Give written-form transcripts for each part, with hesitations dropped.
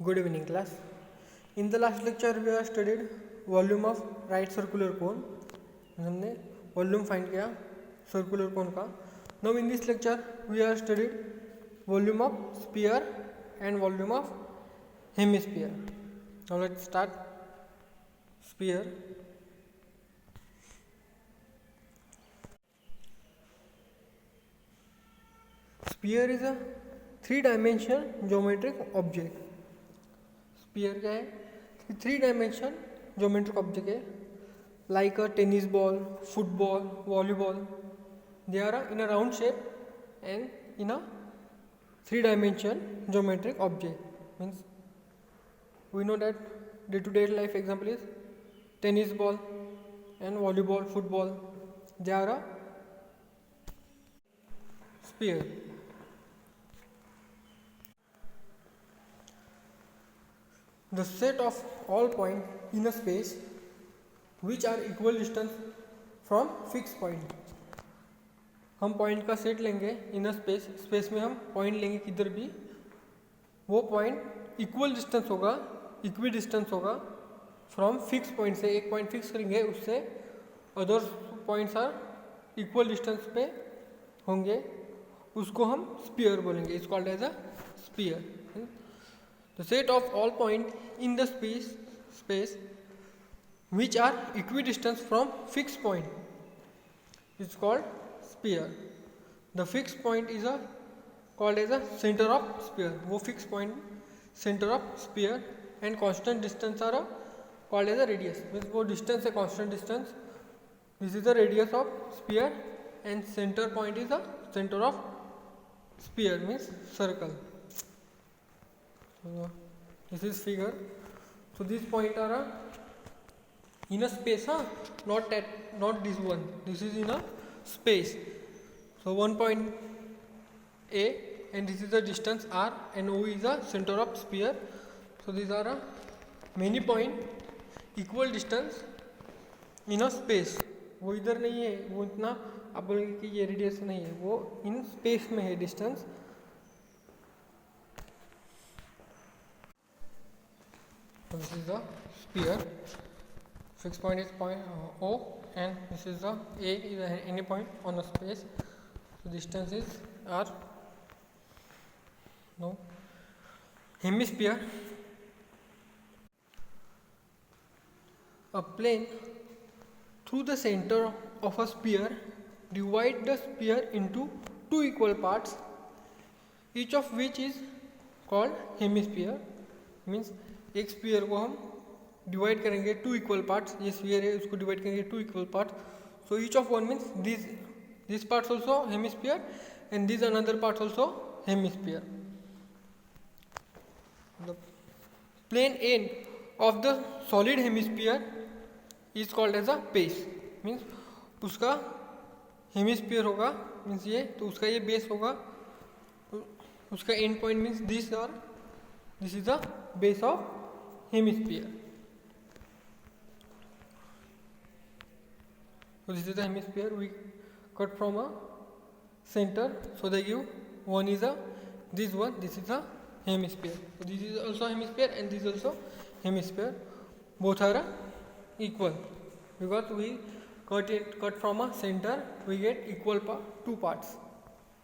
Good evening, class. In the last lecture, we have studied volume of right circular cone. हमने volume find किया circular cone का. Now in this lecture, we have studied volume of sphere and volume of hemisphere. Now let's start. Sphere. Sphere is a three-dimensional geometric object. Sphere क्या है? Three dimension geometric object है, like a tennis ball, football, volleyball. They are in a round shape and in a three dimension geometric object. Means we know that day to day life example is tennis ball and volleyball, football. They are a sphere. The set of all points in a space which are equal distance from fixed point. हम point का set लेंगे इन a space. Space में हम point लेंगे किधर भी, वो point equal distance होगा, इक्वी डिस्टेंस होगा फ्रॉम फिक्स पॉइंट से. एक पॉइंट फिक्स करेंगे, उससे other points are equal distance पे होंगे, उसको हम स्पीयर बोलेंगे. It's called as a sphere. The set of all points in the space which are equidistant from fixed point is called sphere. The fixed point is called as a center of sphere. वो fixed point center of sphere and constant distance are called as a radius. Means वो distance है constant distance. This is the radius of sphere and center point is the center of sphere, means circle. So this is figure. So this point are in a space, not this one. This is in a space. So one point A and this is the distance R and O is the center of sphere. So these are many point equal distance in a space. वो इधर नहीं है, वो इतना आप बोलेंगे कि ये रेडियस नहीं है, वो इन स्पेस में है distance. So this is the sphere. Fixed point is point O and this is the A is any point on the space. So distance is R. Now hemisphere. A plane through the center of a sphere divide the sphere into two equal parts, each of which is called hemisphere. Means एक sphere को हम divide करेंगे two equal parts. ये sphere है, उसको divide करेंगे two equal parts. So each of one means this parts also hemisphere and this another parts also hemisphere. The plane end of the solid hemisphere is called as a base. Means उसका hemisphere होगा, means ये, तो उसका ये base होगा. उसका end point means this is the base of hemisphere. So this is the hemisphere we cut from a center. So they give one is this one, this is a hemisphere. So this is also hemisphere and this is also hemisphere. Both are equal because we cut from a center, we get equal two parts.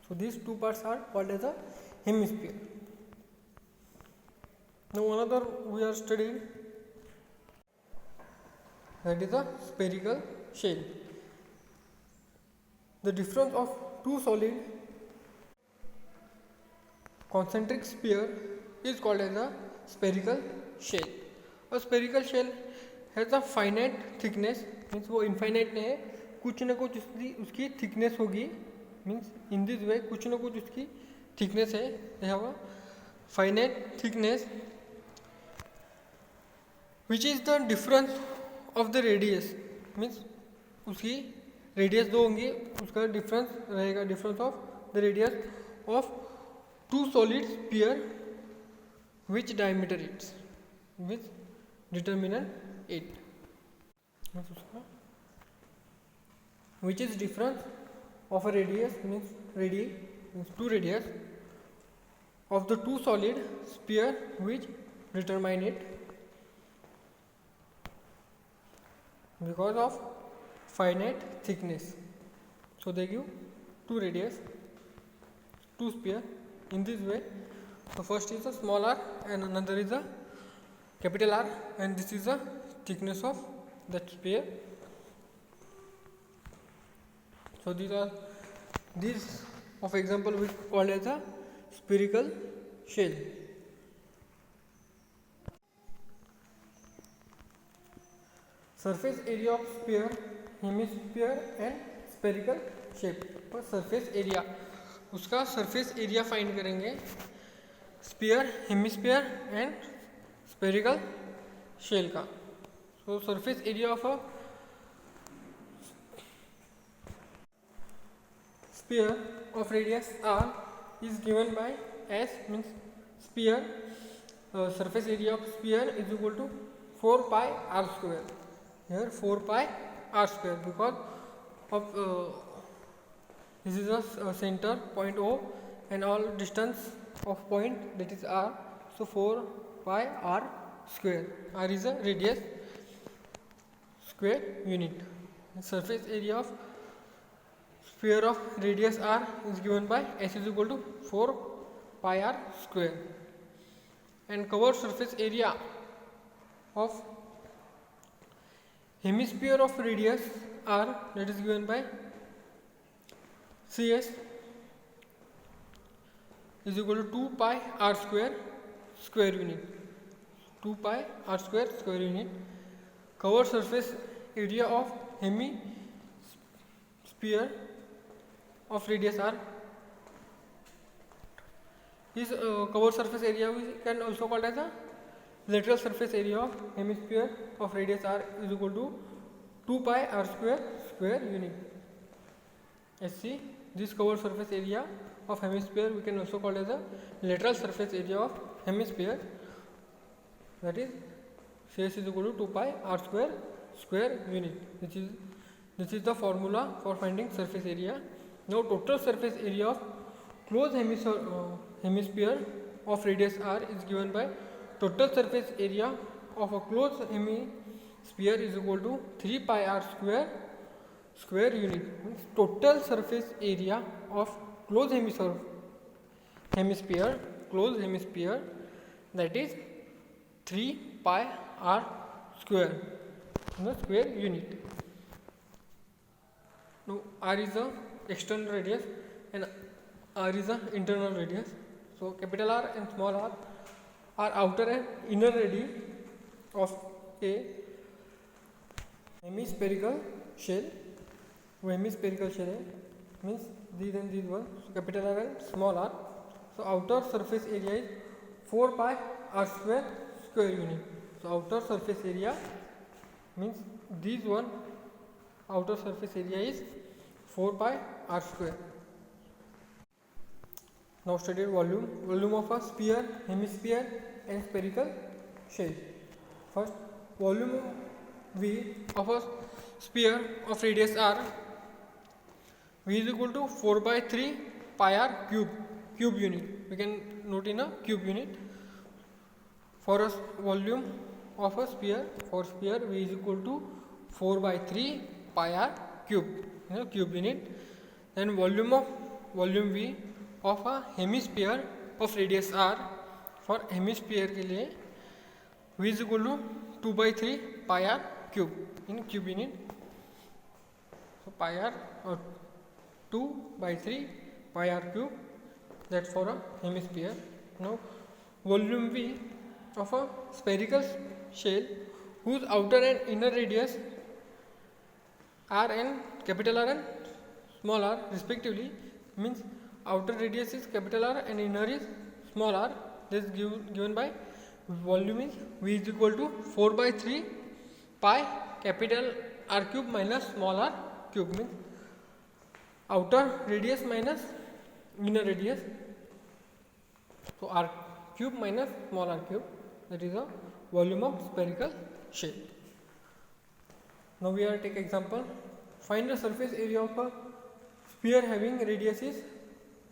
So these two parts are called as a hemisphere. Now another we are studying, that is a spherical shell. The difference of two solid concentric sphere is called as a spherical shell. A spherical shell has a finite thickness, means वो infinite नहीं है, कुछ न कुछ उसकी thickness होगी. Means in this way कुछ न कुछ उसकी thickness है. They have a finite thickness which is the difference of the radius. Means उसकी रेडियस दो होंगी, उसका डिफरेंस रहेगा, difference of the radius of two solid sphere which diameter it's which determinant 8. which is difference of a radius means two radius of the two solid sphere which determine it because of finite thickness. So they give two radius, two sphere in this way. So first is a small r and another is a capital R, and this is the thickness of that sphere. So these of example we call as a spherical shell. Surface area of sphere, hemisphere and spherical shape. और surface area, उसका surface area find करेंगे sphere, hemisphere and spherical shell का. So surface area of a sphere of radius r is given by S, means sphere surface area of sphere is equal to 4 pi r square. Here 4 pi r square because of this is a center point O and all distance of point, that is r. So 4 pi r square. R is a radius square unit. Surface area of sphere of radius r is given by S is equal to 4 pi r square. And covered surface area of hemisphere of radius r, that is given by CS is equal to 2 pi r square square unit. 2 pi r square square unit. Covered surface area of hemisphere of radius r is covered surface area we can also call as a lateral surface area of hemisphere of radius r is equal to 2 pi r square square unit. SC, this covered surface area of hemisphere we can also call as a lateral surface area of hemisphere, that is CS is equal to 2 pi r square square unit. This is the formula for finding surface area. Now total surface area of closed hemisphere of radius r is given by total surface area of a closed hemisphere is equal to 3 pi r square square unit. Means total surface area of closed hemisphere that is 3 pi r square in the square unit. Now r is the external radius and r is the internal radius. So capital R and small r are outer and inner radii of a hemispherical shell. वो hemispherical shell है, means these and these one. So capital R and small r. So outer surface area is 4 pi r square square unit. So outer surface area means these one, outer surface area is 4 pi r square. Now studied volume of a sphere, hemisphere and spherical shell. First, volume V of a sphere of radius r, V is equal to 4 by 3 pi r cube unit. We can note in a cube unit. For a volume of a sphere, for sphere V is equal to 4 by 3 pi r cube, cube unit. Then volume V of a hemisphere of radius r, for hemisphere के लिए V is equal to 2 by 3 pi r cube in cube unit. So pi r or 2 by 3 pi r cube, that for a hemisphere. Now volume V of a spherical shell whose outer and inner radius r and capital R and small r respectively, means outer radius is capital R and inner is small r. This is given by volume is V is equal to 4 by 3 pi capital R cube minus small r cube, means outer radius minus inner radius. So r cube minus small r cube, that is a volume of spherical shell. Now we are take example. Find the surface area of a sphere having radius is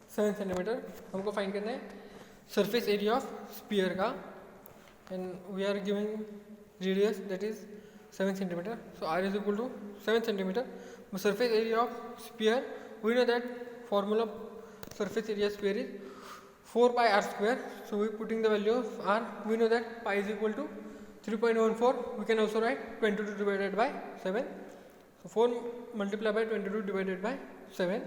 7 cm. हमको find करना है surface area of sphere का. and we are giving radius that is 7 centimeter. So r is equal to 7 centimeter. The surface area of sphere, we know that formula of surface area sphere is 4 pi r square. So we putting the value of r, we know that pi is equal to 3.14. We can also write 22 divided by 7. So 4 multiplied by 22 divided by 7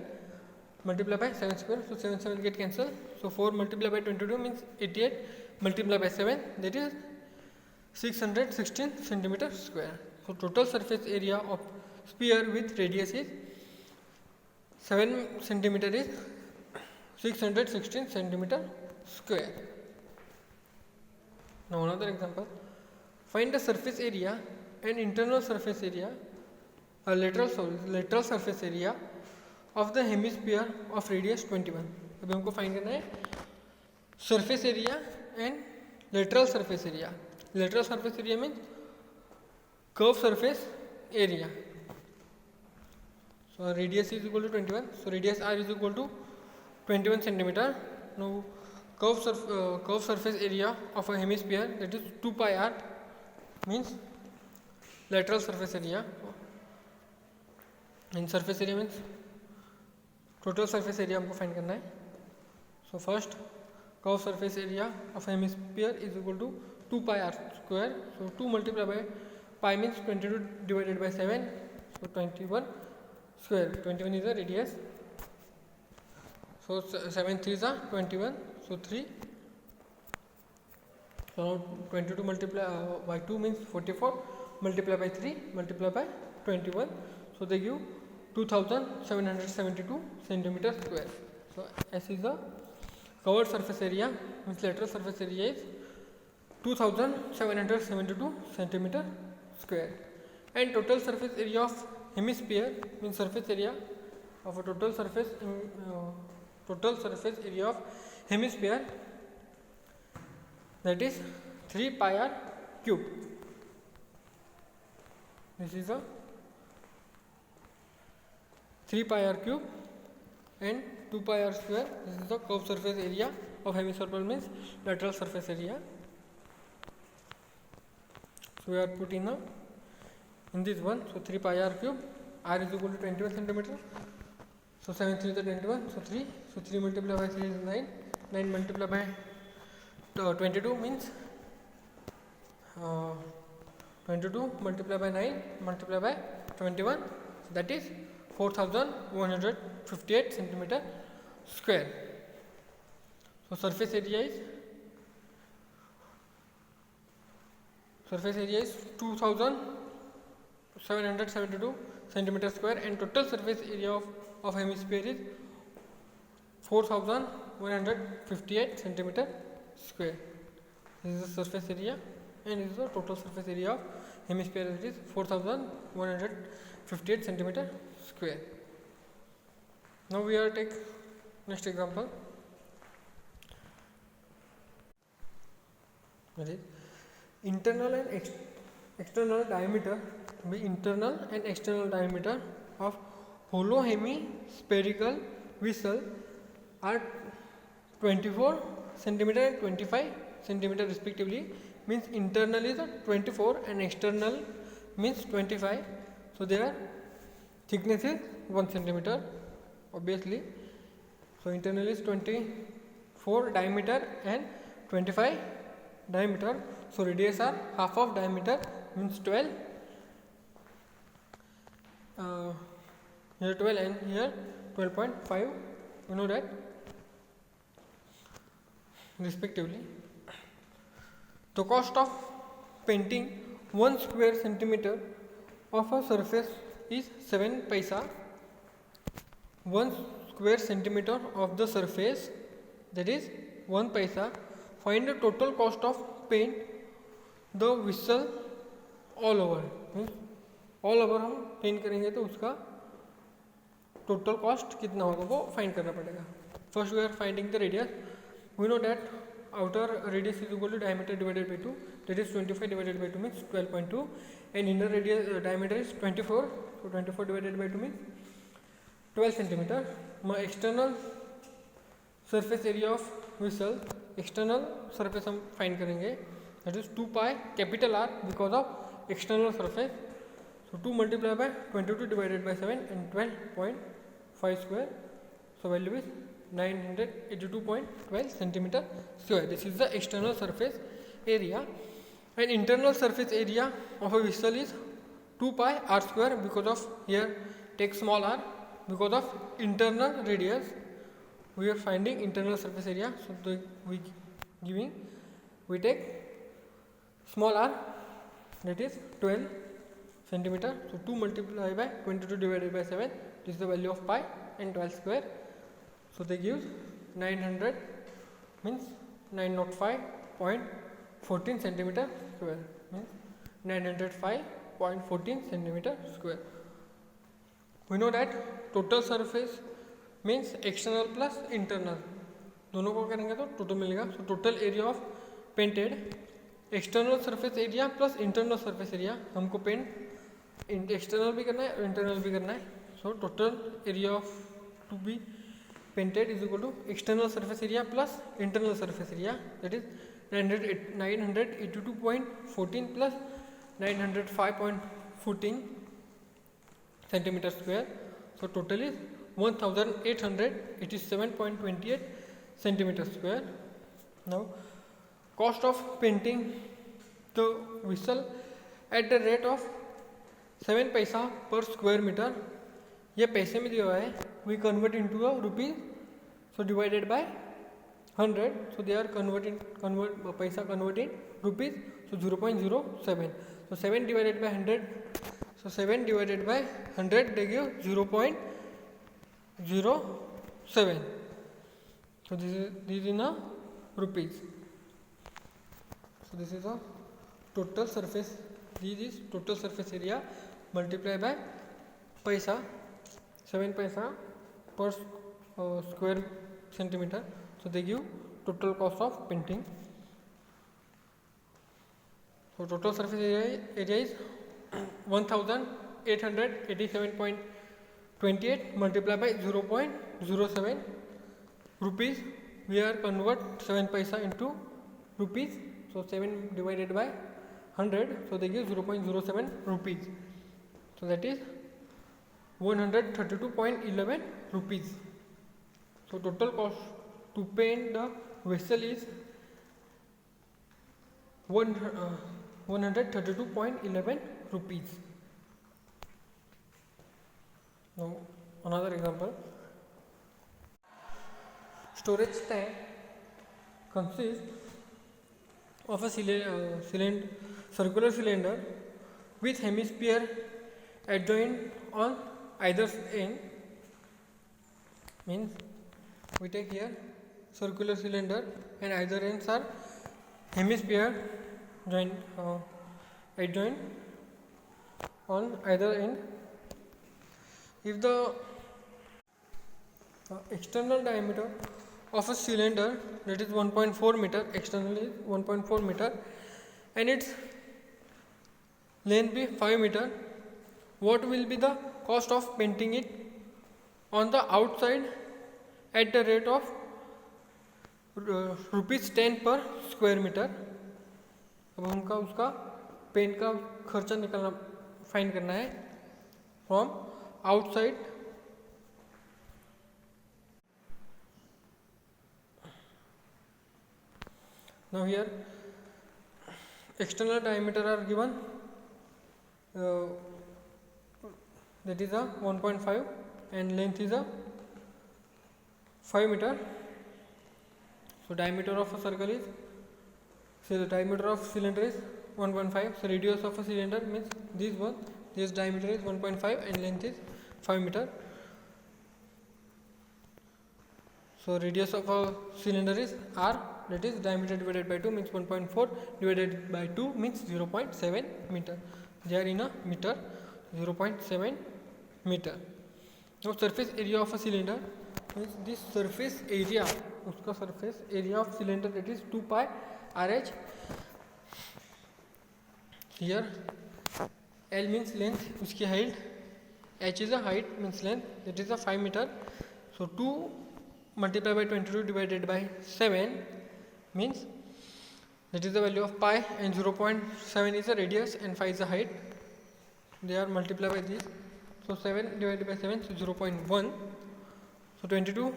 multiplied by 7 square. So 7 7 get cancelled. So 4 multiplied by 22 means 88 multiplied by 7, that is 616 centimeter square. So total surface area of sphere with radius is 7 centimeter is 616 centimeter square. Now another example. Find the surface area and internal surface area, lateral surface area of the hemisphere of radius 21. अभी हमको find करना है surface area and lateral surface area. Lateral surface area means curved surface area. So radius is equal to 21. So radius r is equal to 21 centimeter. Now curved surface area of a hemisphere, that is 2 pi r, means lateral surface area. And surface area means total surface area हमको find करना है. So first curved surface area of hemisphere is equal to 2 pi r square. So 2 multiplied by pi means 22 divided by 7. So 21 square. 21 is the radius. So 7 3s are 21. So 3. So now 22 multiplied by 2 means 44. Multiplied by 3 multiplied by 21. So they give 2772 centimeter square. So S is the covered surface area, means lateral surface area is 2772 centimeter square. And total surface area of hemisphere means surface area of a total surface area of hemisphere, that is 3 pi r cube. This is a 3 pi r cube and 2 pi r square. This is the curved surface area of hemisphere, means lateral surface area. So we are putting now in this one. So 3 pi r cube, r is equal to 21 centimeter. So 7 3 is 21. So 3. So 3 multiplied by 3 is 9. 9 multiplied by 22 means 22 multiplied by 9 multiplied by 21. That is 4158 centimeter square. So surface area is 2772 centimeter square, and total surface area of hemisphere is 4158 centimeter square. This is the surface area, and this is the total surface area of hemisphere, that is 4158 centimeter square. Now we are take next example. That is internal and external diameter. The internal and external diameter of hollow hemispherical vessel are 24 centimeter and 25 centimeter respectively. Means internal is 24 and external means 25. So their thickness is 1 centimeter obviously. So internal is 24 diameter and 25 diameter. So radius are half of diameter, means 12. Here 12 and here 12.5. You know that respectively. The cost of painting 1 square centimeter of a surface is 7 paisa. 1 square centimeter of the surface, that is 1 paisa. Find the total cost of paint the vessel all over. All over हम paint करेंगे तो उसका total cost कितना होगा वो find करना पड़ेगा. First we are finding the radius. We know that outer radius is equal to diameter divided by 2, that is 25 divided by 2 means 12.2, and inner radius diameter is 24. So 24 divided by 2 means 12 centimeter. My external surface area of vessel, external surface हम find करेंगे. that is 2 pi capital R because of external surface. So 2 multiplied by 22 divided by 7 and 12.5 square. So value is 982.12 centimeter square. This is the external surface area. And internal surface area of a vessel is 2 pi R square because of here take small r because of internal radius. We are finding internal surface area. So we take small r, that is 12 centimeter. So 2 multiplied by 22 divided by 7, this is the value of pi and 12 square. So they give 900 means 905.14 centimeter square, means 905.14 centimeter square. We know that total surface means external plus internal, दोनों को करेंगे तो total मिलेगा. So total area of painted external surface area plus internal surface area, हमको paint external भी करना है और इंटरनल भी करना है. So total area of to be painted is equal to external surface area plus internal surface area, that is 982.14 plus 905.14 centimeter square. So total is 1887.28 centimeter square. Now cost of painting the vessel at the rate of 7 पैसा per square meter. ये पैसे में दिया हुआ है. We convert into a rupees, so divided by 100. So they are पैसा converting rupees, so 0.07. So 7 divided by 100. So 7 divided by 100 they give 0.07. So this is in a rupees. So this is a total surface. This is total surface area multiplied by paisa, 7 paisa per square centimeter. So they give total cost of painting. So total surface area is 1887.28 multiplied by 0.07 rupees. We are convert 7 paisa into rupees. So 7 divided by 100. So they give 0.07 rupees. So that is 132.11 rupees. So total cost to paint the vessel is 132.11 rupees. Now another example. Storage tank consists of a circular cylinder with hemisphere adjoined on either end. Means we take here circular cylinder and either ends are hemisphere adjoined on either end. If the external diameter of a cylinder, that is 1.4 meter, externally 1.4 meter, and its length be 5 meter, what will be the cost of painting it on the outside at the rate of rupees 10 per square meter. अब हमका उसका paint का खर्चा निकालना find करना है from outside. Now here external diameter are given, that is a 1.5 and length is a 5 meter. So diameter of a circle is, so the diameter of cylinder is 1.5. So radius of a cylinder means this one, this diameter is 1.5 and length is 5 meter. So radius of a cylinder is r, that is diameter divided by 2 means 1.4 divided by 2 means 0.7 meter. They are in a meter, 0.7 meter. Now surface area of a cylinder means this surface area, उसका surface area of cylinder, that is 2 pi RH. Here L means length, उसकी height, H is a height means length, that is a 5 meter. So 2 multiplied by 22 divided by 7 means That is the value of pi, and 0.7 is the radius and 5 is the height. They are multiplied by this. So 7 divided by 7, so 0.1. So 22.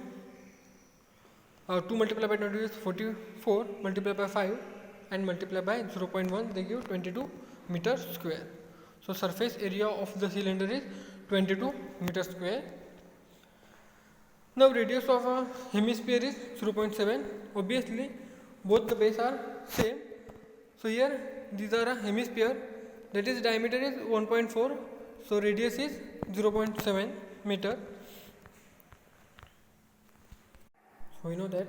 2 multiplied by 22 is 44, multiplied by 5 and multiplied by 0.1, they give 22 meter square. So surface area of the cylinder is 22 meter square. Now radius of a hemisphere is 0.7. Obviously both the base are same. So here these are a hemisphere, that is diameter is 1.4, so radius is 0.7 meter. So we know that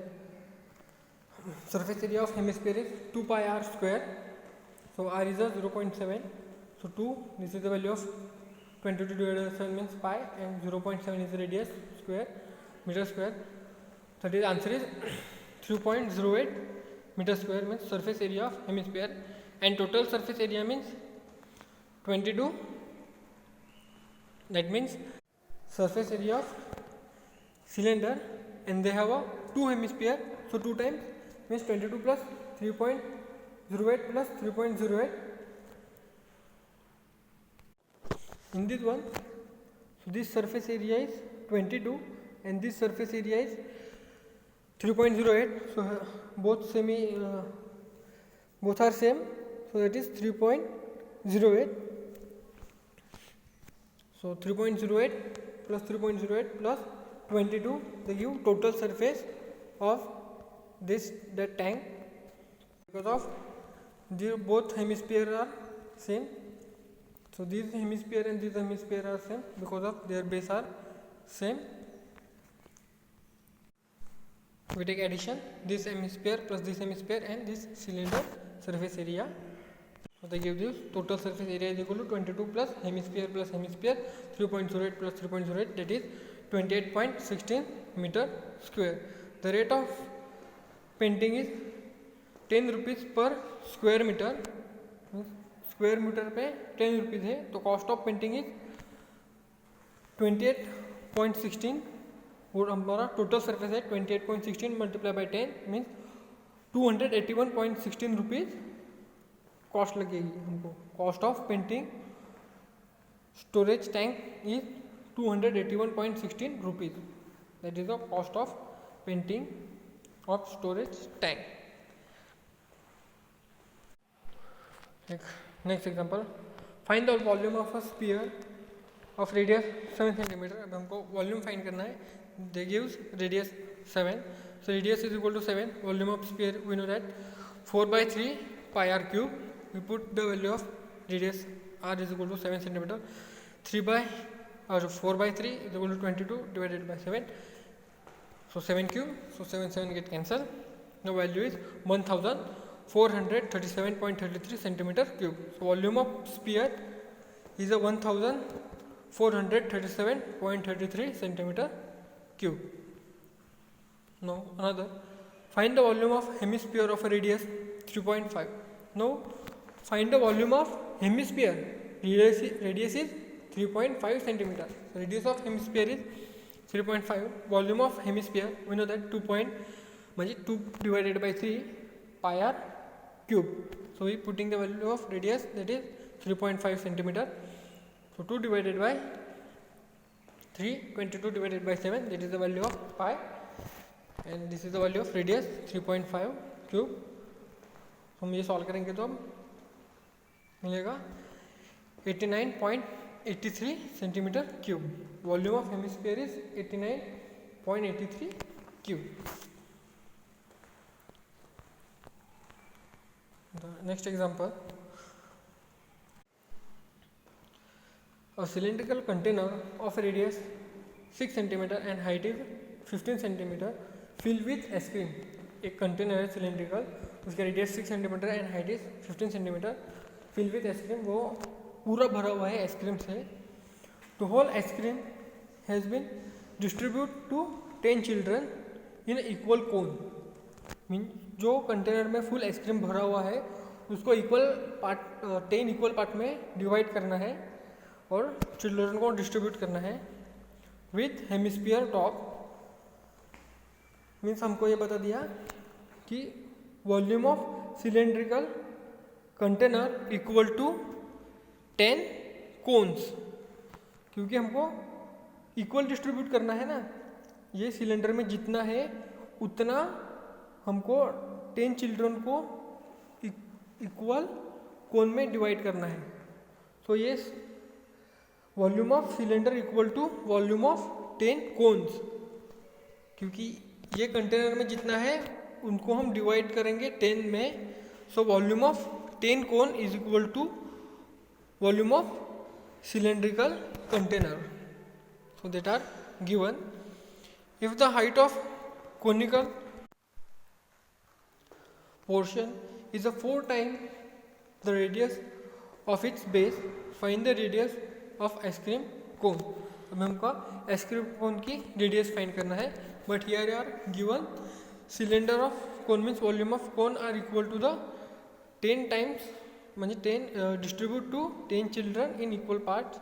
surface area of hemisphere is 2 pi r square. So r is a 0.7. So 2, this is the value of 22 divided by 7 means pi, and 0.7 is the radius square, meter square. So the answer is 3.08 meter square means surface area of hemisphere, and total surface area means 22. That means surface area of cylinder, and they have a 2 hemisphere, so 2 times means 22 plus 3.08 plus 3.08. In this one, so this surface area is 22 and this surface area is 3.08. So both are same, so that is 3.08. So 3.08 plus 3.08 plus 22, they give total surface of that tank. Because of both hemisphere are same, so this hemisphere and this hemisphere are same because of their base are same. We take addition, this hemisphere plus this hemisphere and this cylinder surface area. So they give this total surface area is equal to 22 plus hemisphere 3.08 plus 3.08, that is 28.16 meter square. The rate of painting is 10 rupees per square meter. Square metre पे 10 rupees है, तो cost of painting is 28.16 और हमारा total surface है 28.16 multiply by 10 means 281.16 rupees cost लगेगी हमको. Cost of painting storage tank is 281.16 rupees. That is the cost of painting of storage tank. Next example, find the volume of a sphere of radius 7 centimetre. अब हमको volume find करना है. They gives radius 7, so radius is equal to 7. Volume of sphere we know that 4/3 pi r cube. We put the value of radius r is equal to 7 centimeter. 4/3 is equal to 22 divided by 7. So 7 cube. So 7 get cancelled. The value is 1437.33 centimeter cube. So volume of sphere is a 1437.33 centimeter cube. Now another, find the volume of hemisphere of a radius 3.5. Now find the volume of hemisphere. Radius is 3.5 centimeter. So radius of hemisphere is 3.5. Volume of hemisphere we know that 2 divided by 3 pi r cube. So we putting the value of radius, that is 3.5 centimeter. So 2 divided by 3, 22 divided by 7, that is the value of pi, and this is the value of radius 3.5 cube. हम ये solve करेंगे तो मिलेगा 89.83 centimetre cube. Volume of hemisphere is 89.83 cube. The next example, a cylindrical container of radius 6 cm and height is 15 cm filled with ice cream. एक container है cylindrical, उसका radius 6 cm and height is 15 cm, fill with ice cream, वो पूरा भरा हुआ है ice cream से. तो whole ice cream has been distribute to 10 children in equal cone. Mean जो कंटेनर में फुल आइसक्रीम भरा हुआ है उसको इक्वल पार्ट 10 इक्वल पार्ट में डिवाइड करना है और चिल्ड्रन को डिस्ट्रीब्यूट करना है विथ हेमिस्फीयर टॉप. मीन्स हमको ये बता दिया कि volume of cylindrical container equal to 10 cones, क्योंकि हमको इक्वल डिस्ट्रीब्यूट करना है ना, ये सिलेंडर में जितना है उतना हमको 10 चिल्ड्रन को इक्वल कोन में डिवाइड करना है. सो ये volume of cylinder equal to volume of 10 cones, क्योंकि ये कंटेनर में जितना है उनको हम डिवाइड करेंगे 10 में. So volume of 10 cone is equal to volume of cylindrical container. So that are given. If the height of conical portion is a 4 times the radius of its base, find the radius of ice cream cone. अब हमको ice cream कोन की radius find करना है. But here are given cylinder of cone means volume of cone are equal to the 10 times, म्हणजे 10 distribute to 10 children in equal parts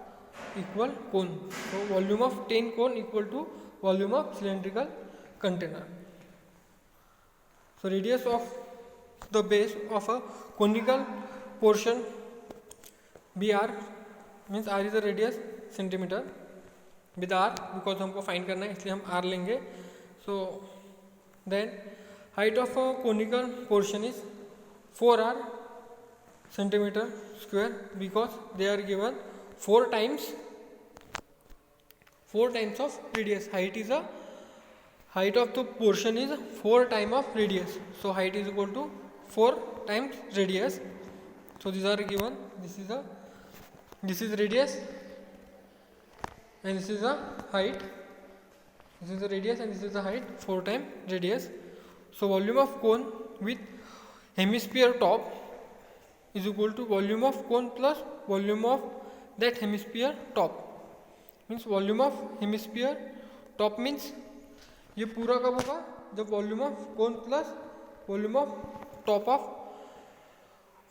equal cone. So volume of 10 cone equal to volume of cylindrical container. So radius of the base of a conical portion be r means r is the radius centimetre with r, because हमको find करना है इसलिए हम are लेंगे. So then height of a conical portion is 4r centimeter square, because they are given 4 times of radius. Height of the portion is 4 times of radius. So height is equal to 4 times radius. So these are given. This is radius and this is the height. This is the radius and this is the height, 4 times radius. So volume of cone with hemisphere top is equal to volume of cone plus volume of that hemisphere top. Means volume of hemisphere top means ये पूरा कब होगा, जब volume of cone plus volume of top of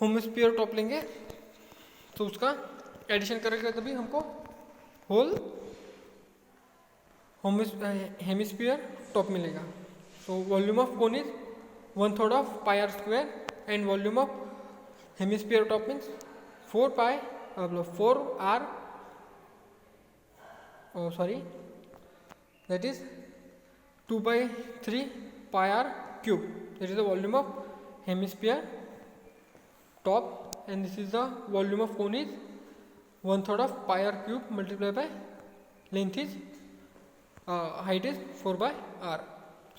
hemisphere top लेंगे तो उसका addition करेंगे तभी हमको होल हेमिस्फीयर टॉप मिलेगा. So volume of cone is 1/3 of pi r square and volume of hemisphere top means 4r that is 2/3 pi r cube. That is the volume of hemisphere top, and this is the volume of cone is 1/3 of pi r cube multiplied by length is height is 4/r.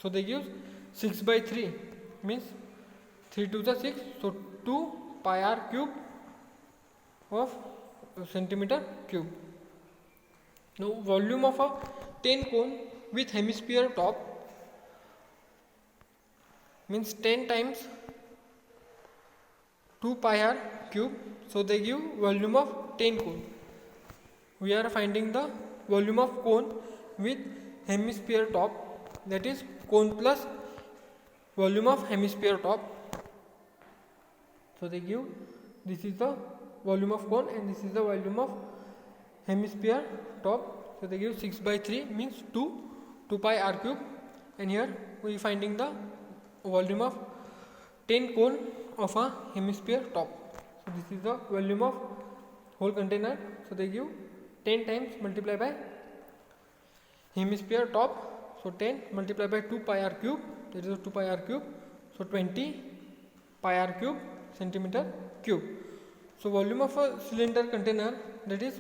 So they give 6/3 means 3 to the 6, so 2 pi r cube of centimeter cube. Now volume of a 10 cone with hemisphere top means 10 times 2 pi r cube. So they give volume of 10 cone. We are finding the volume of cone with hemisphere top, that is cone plus volume of hemisphere top. So they give, this is the volume of cone and this is the volume of hemisphere top. So they give 6/3 means 2 pi r cube, and here we finding the volume of 10 cone of a hemisphere top. So this is the volume of whole container. So they give 10 times multiplied by hemisphere top. So 10 multiplied by 2 pi r cube, that is 2 pi r cube. So 20 pi r cube centimeter cube. So volume of a cylinder container, that is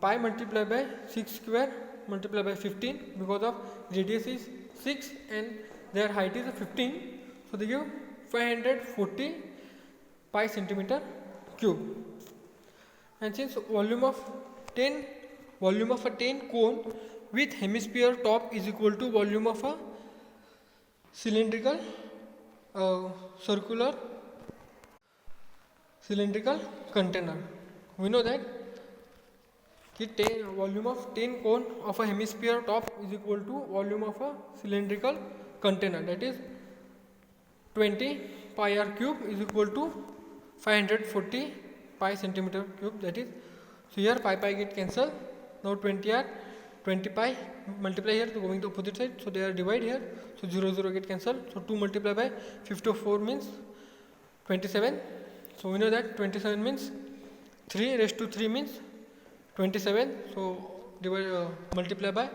pi multiplied by 6 square multiplied by 15, because of radius is 6 and their height is 15. So they give 540 pi centimeter cube. And since volume of a 10 cone with hemisphere top is equal to volume of a cylindrical container, we know that volume of 10 cone of a hemisphere top is equal to volume of a cylindrical container, that is 20 pi r cube is equal to 540 pi centimeter cube. That is, so here pi get cancelled. Now 20r 20 pi, multiply here, so going to opposite side, so they are divide here, so 0 0 get cancelled, so 2 multiplied by 54 means 27, so we know that 27 means 3 raised to 3 means 27, so divide multiply by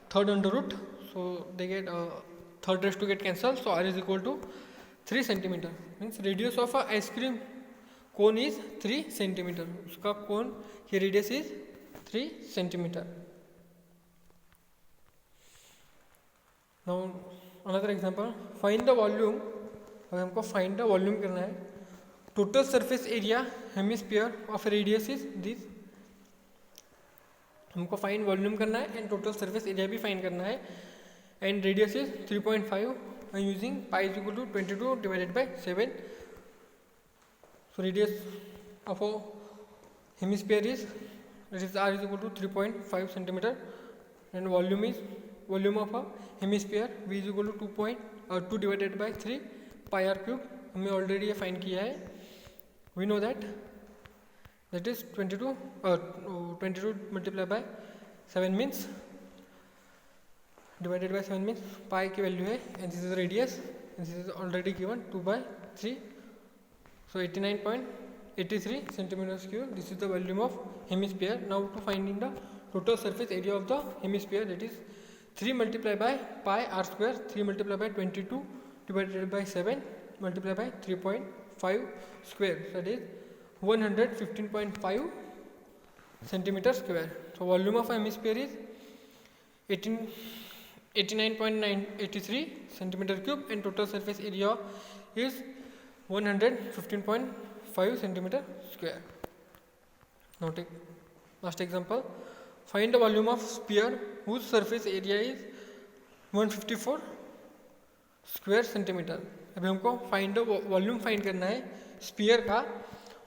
third under root, so they get third raised to get cancelled, so r is equal to 3 centimeter, means radius of a ice cream cone is 3 centimeter, उसका cone की radius is 3 centimeter. Now another example, find the volume. अगर हमको find the volume करना है, total surface area hemisphere of radius is this. हमको find volume करना है and total surface area भी find करना है and radius is 3.5 and using pi is equal to 22 divided by 7. So radius of a hemisphere is, that is r is equal to 3.5 centimeter and volume of a hemisphere v is equal to 2 divided by 3 pi r cube. हमने already ये find किया है. We know that is 22 multiplied by 7 means divided by 7 means pi की value है and this is radius and this is already given 2 by 3, so 89.83 centimeters cube. This is the volume of hemisphere. Now to find in the total surface area of the hemisphere, that is 3 multiplied by pi r square, 3 multiplied by 22 divided by 7 multiplied by 3.5 square, that is 115.5 centimeter square. So volume of a hemisphere is 89.983 centimeter cube and total surface area is 115.5 centimeter square. Now take last example, find the volume of sphere whose surface area is 154 square centimeter. अभी हमको find the volume find करना है sphere का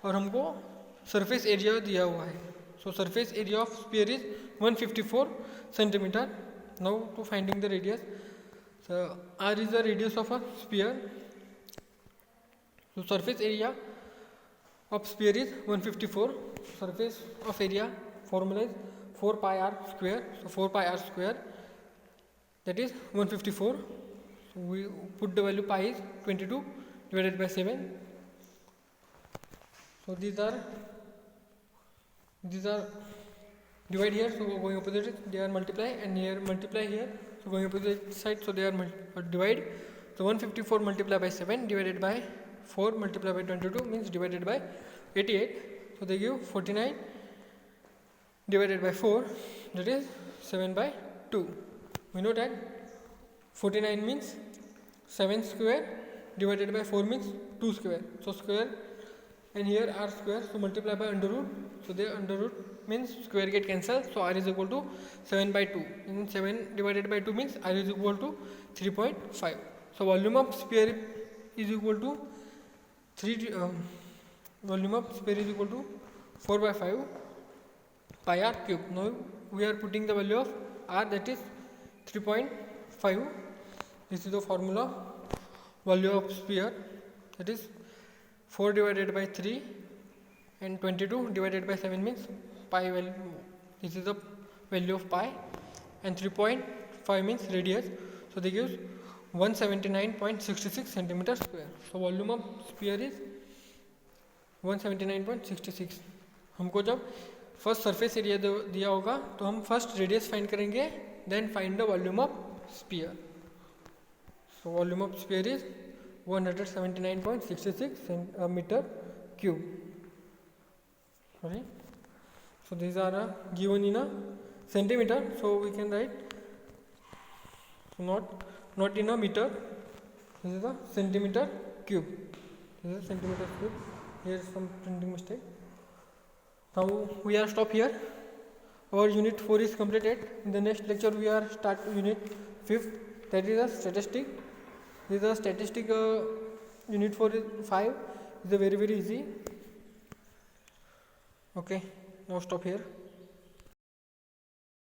और हमको surface area दिया हुआ है. So surface area of sphere is 154 centimeter. Now to finding the radius, so r is the radius of a sphere. So surface area of sphere is 154. Surface of area formula is 4 pi r square. So 4 pi r square, that is 154. So we put the value pi is 22 divided by 7. So these are divide here, so going opposite they are multiply, and here multiply here, so going opposite side, so they are divide. So 154 multiplied by 7 divided by 4 multiplied by 22 means divided by 88, so they give 49 divided by 4, that is 7 by 2. We know that 49 means 7 square divided by 4 means 2 square, so square and here r square, so multiply by under root, so there under root means square get cancelled, so r is equal to 7 by 2, and 7 divided by 2 means r is equal to 3.5. So volume of sphere is equal to 4 by 5 pi r cube. Now we are putting the value of r, that is 3.5. This is the formula. Value of sphere, that is 4 divided by 3 and 22 divided by 7 means pi value. This is the value of pi, and 3.5 means radius, so they gives 179.66 centimeter square. So volume of sphere is 179.66. हमको जब first surface area दिया होगा तो हम first radius find करेंगे, then find the volume of sphere. So volume of sphere is 179.66 meter cube. Sorry. So these are given in a centimeter. So we can write, so not in a meter. This is a centimeter cube. This is a centimeter cube. Here is some printing mistake. Now we are stop here. Our unit 4 is completed. In the next lecture we are start unit 5th. That is a statistic. This is a statistic. Unit 4 is 5. It's a very easy. Okay. Now stop here.